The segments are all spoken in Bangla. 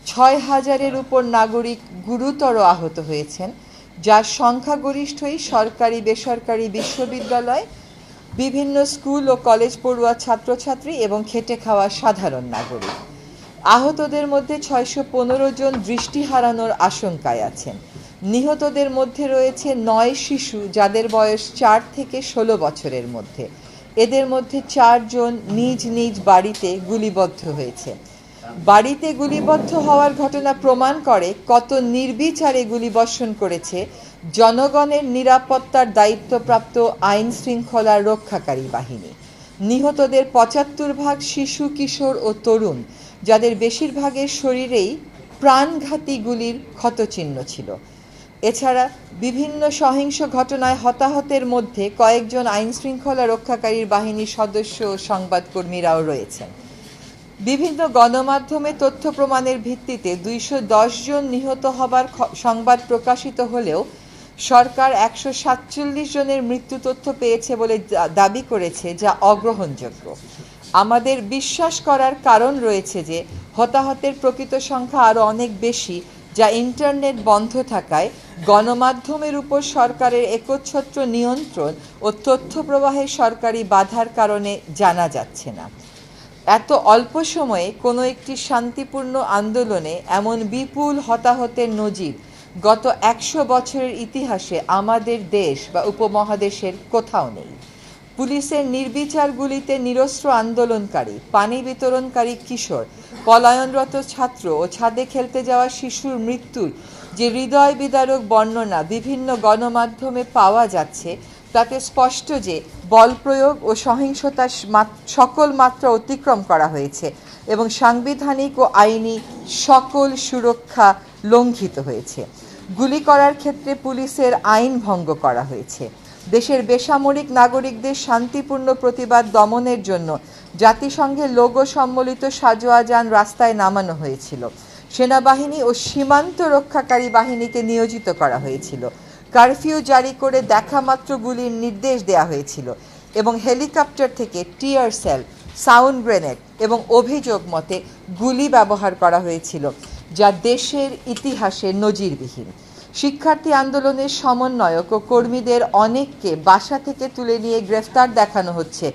৬,০০০-এর উপর নাগরিক গুরুতর আহত হয়েছেন, যার সংখ্যাগরিষ্ঠই সরকারি বেসরকারি বিশ্ববিদ্যালয়, বিভিন্ন স্কুল ও কলেজ পড়ুয়া ছাত্রছাত্রী এবং খেটে খাওয়া সাধারণ নাগরিক। আহতদের মধ্যে ৬১৫ জন দৃষ্টি হারানোর আশঙ্কায় আছেন। নিহতদের মধ্যে রয়েছে ৯ শিশু, যাদের বয়স ৪ থেকে ১৬ বছরের মধ্যে। এদের মধ্যে ৪ জন নিজ নিজ বাড়িতে গুলিবদ্ধ হয়েছে। বাড়িতে গুলিবদ্ধ হওয়ার ঘটনা প্রমাণ করে কত নির্বিচারে গুলিবর্ষণ করেছে জনগণের নিরাপত্তার দায়িত্বপ্রাপ্ত আইন শৃঙ্খলা রক্ষাকারী বাহিনী। নিহতদের ৭৫ শিশু, কিশোর ও তরুণ, যাদের বেশিরভাগের শরীরেই প্রাণঘাতী গুলির ক্ষতচিহ্ন ছিল। এছাড়া বিভিন্ন সহিংস ঘটনায় হতাহতের মধ্যে কয়েকজন আইন শৃঙ্খলা রক্ষাকারী বাহিনীর সদস্য ও সংবাদকর্মীরাও রয়েছেন। বিভিন্ন গণমাধ্যমে তথ্য প্রমাণের ভিত্তিতে ২১০ জন নিহত হবার সংবাদ প্রকাশিত হলেও সরকার ১৪৭ জনের মৃত্যু তথ্য পেয়েছে বলে দাবি করেছে, যা অগ্রহণযোগ্য। আমাদের বিশ্বাস করার কারণ রয়েছে যে হতাহতের প্রকৃত সংখ্যা আরও অনেক বেশি, যা ইন্টারনেট বন্ধ থাকায় গণমাধ্যমের উপর সরকারের একচ্ছত্র নিয়ন্ত্রণ ও তথ্য প্রবাহের সরকারি বাধার কারণে জানা যাচ্ছে না। এত অল্প সময়ে কোনো একটি শান্তিপূর্ণ আন্দোলনে এমন বিপুল হতাহতের নজির গত ১০০ বছরের ইতিহাসে আমাদের দেশ বা উপমহাদেশের কোথাও নেই। পুলিশের নির্বিচার গুলিতে নিরস্ত্র আন্দোলনকারী, পানি বিতরণকারী কিশোর, পলায়নরত ছাত্র ও ছাদে খেলতে যাওয়া শিশুর মৃত্যুর যে হৃদয় বিদারক বর্ণনা বিভিন্ন গণমাধ্যমে পাওয়া যাচ্ছে, তাতে স্পষ্ট যে বল প্রয়োগ ও সহিংসতার সকল মাত্রা অতিক্রম করা হয়েছে এবং সাংবিধানিক ও আইনি সকল সুরক্ষা লঙ্ঘিত হয়েছে। গুলি করার ক্ষেত্রে পুলিশের আইন ভঙ্গ করা হয়েছে। দেশের বেসামরিক নাগরিকদের শান্তিপূর্ণ প্রতিবাদ দমনের জন্য জাতিসংঘের লোগো সম্বলিত সাজোয়া যান রাস্তায় নামানো হয়েছিল। সেনাবাহিনী ও সীমান্ত রক্ষাকারী বাহিনীকে নিয়োজিত করা হয়েছিল। কারফিউ জারি করে দেখামাত্র গুলির নির্দেশ দেওয়া হয়েছিল এবং হেলিকপ্টার থেকে টিয়ার সেল, সাউন্ড গ্রেনেড এবং অভিযোগ মতে গুলি ব্যবহার করা হয়েছিল, যা দেশের ইতিহাসে নজিরবিহীন। শিক্ষার্থী আন্দোলনের সমন্বয়ক ও কর্মীদের অনেককে বাসা থেকে তুলে নিয়ে গ্রেফতার দেখানো হচ্ছে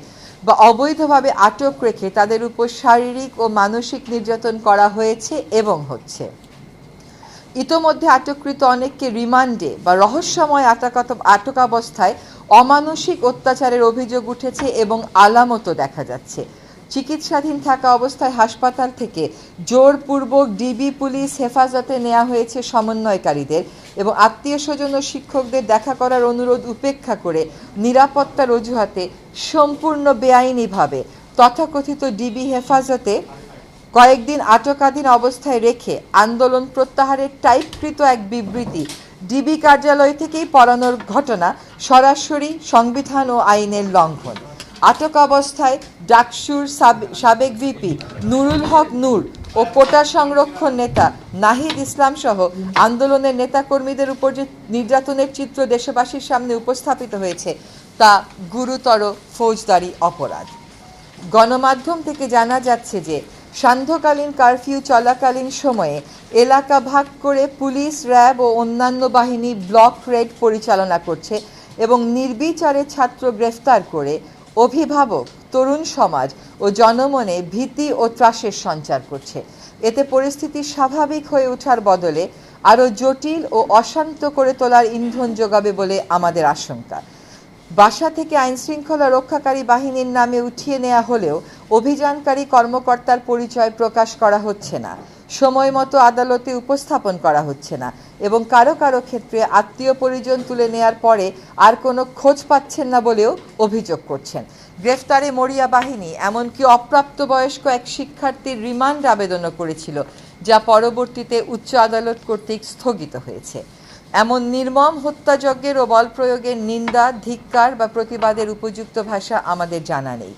বা অবৈধভাবে আটক রেখে তাদের উপর শারীরিক ও মানসিক নির্যাতন করা হয়েছে এবং হচ্ছে। ইতোমধ্যে আটককৃত অনেককে রিমান্ডে বা রহস্যময় আটকাবস্থায় অমানসিক অত্যাচারের অভিযোগ উঠেছে এবং আলামতও দেখা যাচ্ছে। চিকিৎসাধীন থাকা অবস্থায় হাসপাতাল থেকে জোরপূর্বক ডিবি পুলিশ হেফাজতে নেওয়া হয়েছে সমন্বয়কারীদের এবং আত্মীয় স্বজন ও শিক্ষকদের দেখা করার অনুরোধ উপেক্ষা করে নিরাপত্তার অজুহাতে সম্পূর্ণ বেআইনিভাবে তথাকথিত ডিবি হেফাজতে কয়েকদিন আটকাধীন অবস্থায় রেখে আন্দোলন প্রত্যাহারের টাইপকৃত এক বিবৃতি ডিবি কার্যালয় থেকেই পড়ানোর ঘটনা সরাসরি সংবিধান ও আইনের লঙ্ঘন। আটক অবস্থায় ডাকসুর সাবেক ভিপি নুরুল হক নূর ও কোটা সংরক্ষণ নেতা নাহিদ ইসলাম সহ আন্দোলনের নেতাকর্মীদের উপর যে নির্যাতনের চিত্র দেশবাসীর সামনে উপস্থাপিত হয়েছে, তা গুরুতর ফৌজদারি অপরাধ। গণমাধ্যম থেকে জানা যাচ্ছে যে সান্ধ্যকালীন কারফিউ চলাকালীন সময়ে এলাকা ভাগ করে পুলিশ, র্যাব ও অন্যান্য বাহিনী ব্লক রেড পরিচালনা করছে এবং নির্বিচারে ছাত্র গ্রেফতার করে অভিভাবক, তরুণ সমাজ ও জনমনে ভীতি ও ত্রাসের সঞ্চার করছে। এতে পরিস্থিতি স্বাভাবিক হয়ে ওঠার বদলে আরও জটিল ও অশান্ত করে তোলার ইন্ধন যোগাবে বলে আমাদের আশঙ্কা। বাসা থেকে আইনশৃঙ্খলা রক্ষাকারী বাহিনীর নামে উঠিয়ে নেওয়া হলেও অভিযানকারী কর্মকর্তার পরিচয় প্রকাশ করা হচ্ছে না, সময় মতো আদালতে উপস্থাপন করা হচ্ছে না এবং কারো কারো ক্ষেত্রে আত্মীয় পরিজন তুলে নেয়ার পরে আর কোনো খোঁজ পাচ্ছেন না বলেও অভিযোগ করছেন। গ্রেফতারে মরিয়া বাহিনী এমনকি অপ্রাপ্তবয়স্ক এক শিক্ষার্থীর রিমান্ড আবেদনও করেছিল, যা পরবর্তীতে উচ্চ আদালত কর্তৃক স্থগিত হয়েছে। এমন নির্মম হত্যাযজ্ঞের ও বল প্রয়োগের নিন্দা, ধিক্কার বা প্রতিবাদের উপযুক্ত ভাষা আমাদের জানা নেই।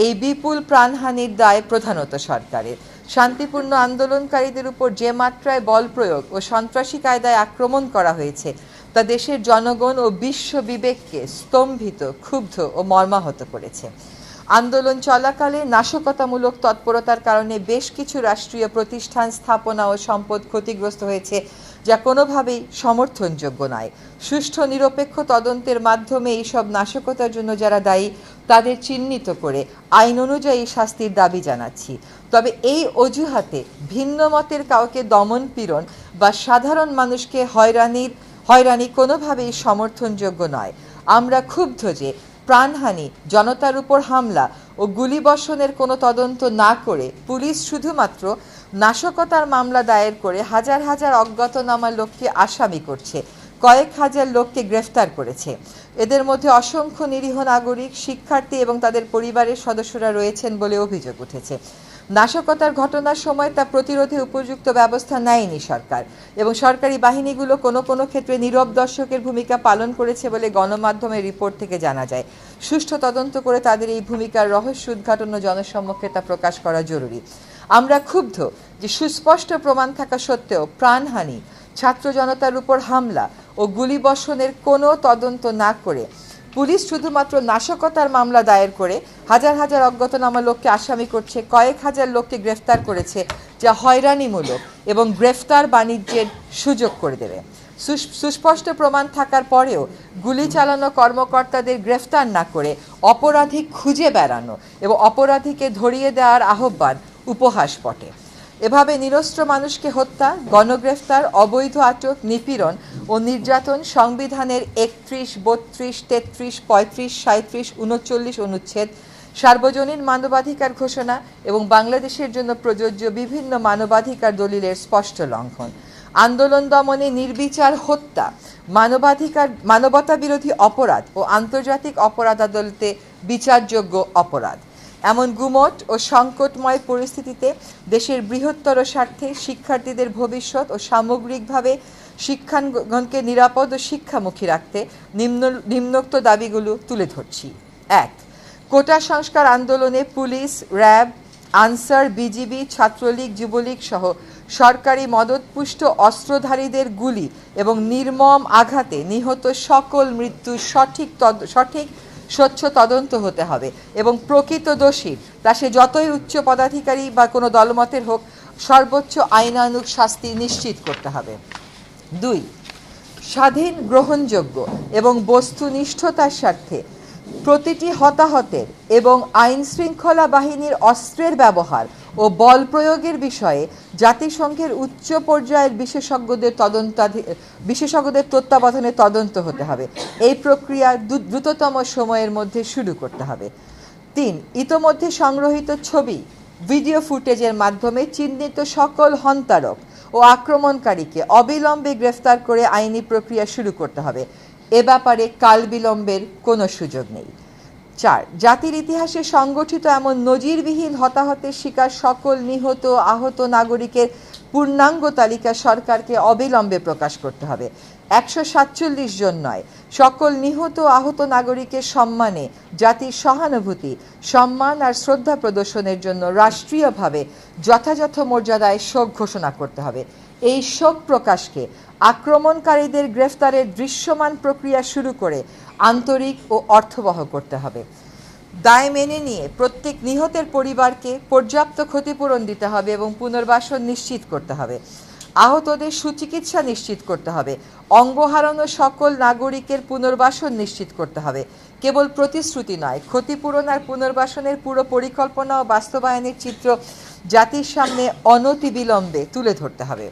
এই বিপুল প্রাণহানির দায় প্রধানত সরকারের। শান্তিপূর্ণ আন্দোলনকারীদের উপর যে মাত্রায় বল প্রয়োগ ও সন্ত্রাসী কায়দায় আক্রমণ করা হয়েছে, তা দেশের জনগণ ও বিশ্ব বিবেককে স্তম্ভিত, ক্ষুব্ধ ও মর্মাহত করেছে। আন্দোলন চলাকালে নাশকতামূলক তৎপরতার কারণে বেশ কিছু রাষ্ট্রীয় প্রতিষ্ঠান, স্থাপনা ও সম্পদ ক্ষতিগ্রস্ত হয়েছে, যা কোনোভাবেই সমর্থনযোগ্য নয়। সুষ্ঠু নিরপেক্ষ তদন্তের মাধ্যমে এইসব নাশকতার জন্য যারা দায়ী তাদের চিহ্নিত করে আইন অনুযায়ী শাস্তির দাবি জানাচ্ছি। তবে এই অজুহাতে ভিন্ন মতের কাউকে দমন পীড়ন বা সাধারণ মানুষকে হয়রানি কোনোভাবেই সমর্থনযোগ্য নয়। আমরা ক্ষুব্ধ যে প্রাণহানি, জনতার উপর হামলা ও গুলিবর্ষণের কোনো তদন্ত না করে পুলিশ শুধুমাত্র নাশকতার মামলা দায়ের করে হাজার হাজার অজ্ঞাতনামা লোককে আসামি করছে, কয়েক হাজার লোককে গ্রেফতার করেছে। এদের মধ্যে অসংখ্য নিরীহ নাগরিক, শিক্ষার্থী এবং তাদের পরিবারের সদস্যরা রয়েছেন বলে অভিযোগ উঠেছে। নাশকতার ঘটনার সময় তা প্রতিরোধে উপযুক্ত ব্যবস্থা নেয়নি সরকার, এবং সরকারি বাহিনীগুলো কোনো কোনো ক্ষেত্রে নীরব দর্শকের ভূমিকা পালন করেছে বলে গণমাধ্যমের রিপোর্ট থেকে জানা যায়। সুষ্ঠু তদন্ত করে তাদের এই ভূমিকার রহস্য উদ্ঘাটন ও জনসম্মুখে তা প্রকাশ করা জরুরি। আমরা ক্ষুব্ধ যে সুস্পষ্ট প্রমাণ থাকা সত্ত্বেও প্রাণহানি, ছাত্র জনতার উপর হামলা ও গুলিবর্ষণের কোনো তদন্ত না করে পুলিশ শুধুমাত্র নাশকতার মামলা দায়ের করে হাজার হাজার অজ্ঞাতনামা লোককে আসামি করছে, কয়েক হাজার লোককে গ্রেফতার করেছে, যা হয়রানিমূলক এবং গ্রেফতার বাণিজ্যের সুযোগ করে দেবে। সুস্পষ্ট প্রমাণ থাকার পরেও গুলি চালানো কর্মকর্তাদের গ্রেফতার না করে অপরাধী খুঁজে বেড়ানো এবং অপরাধীকে ধরিয়ে দেওয়ার আহ্বান উপহাসপটে। এভাবে নিরস্ত্র মানুষকে হত্যা, গণগ্রেফতার, অবৈধ আটক, নিপীড়ন ও নির্যাতন সংবিধানের 31, 32, 33, 35, 37, 39 অনুচ্ছেদ, সার্বজনীন মানবাধিকার ঘোষণা এবং বাংলাদেশের জন্য প্রযোজ্য বিভিন্ন মানবাধিকার দলিলের স্পষ্ট লঙ্ঘন। আন্দোলন দমনে নির্বিচার হত্যা মানবতা বিরোধী অপরাধ ও আন্তর্জাতিক অপরাধ আদালতে বিচারযোগ্য অপরাধ। এমন গুমট ও সংকটময় পরিস্থিতিতে দেশের বৃহত্তর স্বার্থে শিক্ষার্থীদের ভবিষ্যৎ ও সামগ্রিকভাবে শিক্ষাঙ্গনকে নিরাপদ ও শিক্ষামুখী রাখতে নিম্নোক্ত দাবিগুলো তুলে ধরছি। 1. কোটা সংস্কার আন্দোলনে police, RAB, answer, BGB, Chhatra League, Jubo League সহ সরকারি মদতপুষ্ট অস্ত্রধারীদের গুলি এবং নির্মম আঘাতে নিহত সকল মৃত্যুর সঠিক স্বচ্ছ তদন্ত হতে হবে এবং প্রকৃত দোষীর, তা সে যতই উচ্চ পদাধিকারী বা কোনো দলমতের হোক, সর্বোচ্চ আইনানুগ শাস্তি নিশ্চিত করতে হবে। 2. স্বাধীন, গ্রহণযোগ্য এবং বস্তুনিষ্ঠতার স্বার্থে প্রতিটি হতাহতের এবং আইন শৃঙ্খলা বাহিনীর অস্ত্রের ব্যবহার ও বল প্রয়োগের বিষয়ে জাতিসংঘের উচ্চ পর্যায়ের বিশেষজ্ঞদের তত্ত্বাবধানে তদন্ত হতে হবে। এই প্রক্রিয়া দ্রুততম সময়ের মধ্যে শুরু করতে হবে। 3. ইতোমধ্যে সংগ্রহীত ছবি, ভিডিও ফুটেজের মাধ্যমে চিহ্নিত সকল হন্তারক ও আক্রমণকারীকে অবিলম্বে গ্রেফতার করে আইনি প্রক্রিয়া শুরু করতে হবে। এ ব্যাপারে কালবিলম্বের কোনো সুযোগ নেই। 4. জাতির ইতিহাসে সংগঠিত এমন নজিরবিহীন হতাহতের শিকার সকল নিহত আহত নাগরিকের পূর্ণাঙ্গ তালিকা সরকারকে অবিলম্বে প্রকাশ করতে হবে। 147 জন নয়, সকল নিহত আহত নাগরিকের সম্মানে জাতির সহানুভূতি, সম্মান আর শ্রদ্ধা প্রদর্শনের জন্য রাষ্ট্রীয়ভাবে যথাযথ মর্যাদায় শোক ঘোষণা করতে হবে। এই শোক প্রকাশকে আক্রমণকারীদের গ্রেফতারের দৃশ্যমান প্রক্রিয়া শুরু করে আন্তরিক ও অর্থবহ করতে হবে। দায় মেনে নিয়ে প্রত্যেক নিহতের পরিবারকে পর্যাপ্ত ক্ষতিপূরণ দিতে হবে এবং পুনর্বাসন নিশ্চিত করতে হবে। আহতদের সুচিকিৎসা নিশ্চিত করতে হবে। অঙ্গ হারানো সকল নাগরিকের পুনর্বাসন নিশ্চিত করতে হবে। কেবল প্রতিশ্রুতি নয়, ক্ষতিপূরণ আর পুনর্বাসনের পুরো পরিকল্পনা ও বাস্তবায়নের চিত্র জাতির সামনে অনতিবিলম্বে তুলে ধরতে হবে।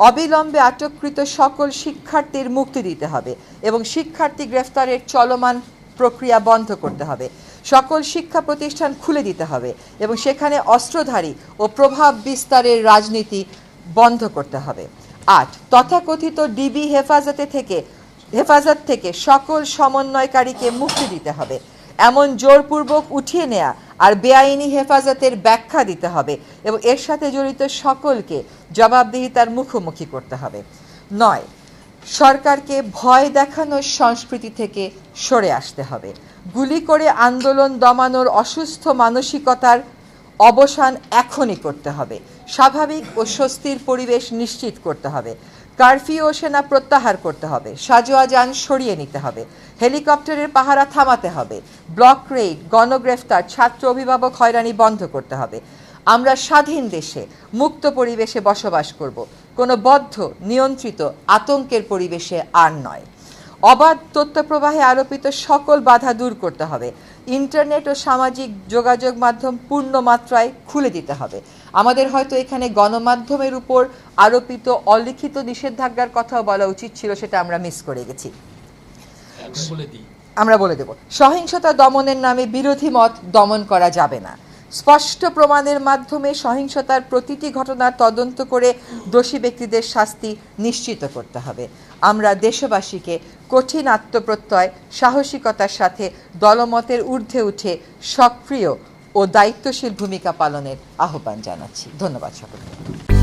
অবিলম্বে আটককৃত সকল শিক্ষার্থীর মুক্তি দিতে হবে এবং শিক্ষার্থী গ্রেফতারের চলমান প্রক্রিয়া বন্ধ করতে হবে। সকল শিক্ষা প্রতিষ্ঠান খুলে দিতে হবে এবং সেখানে অস্ত্রধারী ও প্রভাব বিস্তারের রাজনীতি বন্ধ করতে হবে। 8. তথাকথিত ডিবি হেফাজত থেকে সকল সমন্বয়কারীকে মুক্তি দিতে হবে। এমন জোরপূর্বক উঠিয়ে নেয়া আর বেআইনি হেফাজতের ব্যাখ্যা দিতে হবে এবং এর সাথে জড়িত সকলকে জবাবদিহিতার মুখোমুখি করতে হবে। 9. সরকারকে ভয় দেখানোর সংস্কৃতি থেকে সরে আসতে হবে। গুলি করে আন্দোলন দমানোর অসুস্থ মানসিকতার অবসান এখনই করতে হবে। স্বাভাবিক ও স্বস্তির পরিবেশ নিশ্চিত করতে হবে। কারফিউ ও সেনা প্রত্যাহার করতে হবে, সাজোয়া যান সরিয়ে নিতে হবে, হেলিকপ্টারের পাহারা থামাতে হবে, ব্লক রেইড, গণগ্রেফতার, ছাত্র অভিভাবক হয়রানি বন্ধ করতে হবে। আমরা স্বাধীন দেশে মুক্ত পরিবেশে বসবাস করব, কোনো বদ্ধ নিয়ন্ত্রিত আতঙ্কের পরিবেশে আর নয়। অবাধ তথ্য প্রবাহে আরোপিত সকল বাধা দূর করতে হবে। ইন্টারনেট ও সামাজিক যোগাযোগ মাধ্যম পূর্ণ মাত্রায় খুলে দিতে হবে। আমাদের হয়তো এখানে গণমাধ্যমের উপর আরোপিত অলিখিত নিষেধাজ্ঞার কথাও বলা উচিত ছিল, সেটা আমরা মিস করে গেছি। আমরা বলে দেব, সহিংসতা দমনের নামে বিরোধী মত দমন করা যাবে না। স্পষ্ট প্রমাণের মাধ্যমে সহিংসতার প্রতিটি ঘটনার তদন্ত করে দোষী ব্যক্তিদের শাস্তি নিশ্চিত করতে হবে। আমরা দেশবাসীকে কঠিন আত্মপ্রত্যয়, সাহসিকতার সাথে দলমতের ঊর্ধ্বে উঠে সক্রিয় ও দায়িত্বশীল ভূমিকা পালনের আহ্বান জানাচ্ছি। ধন্যবাদ সকলকে।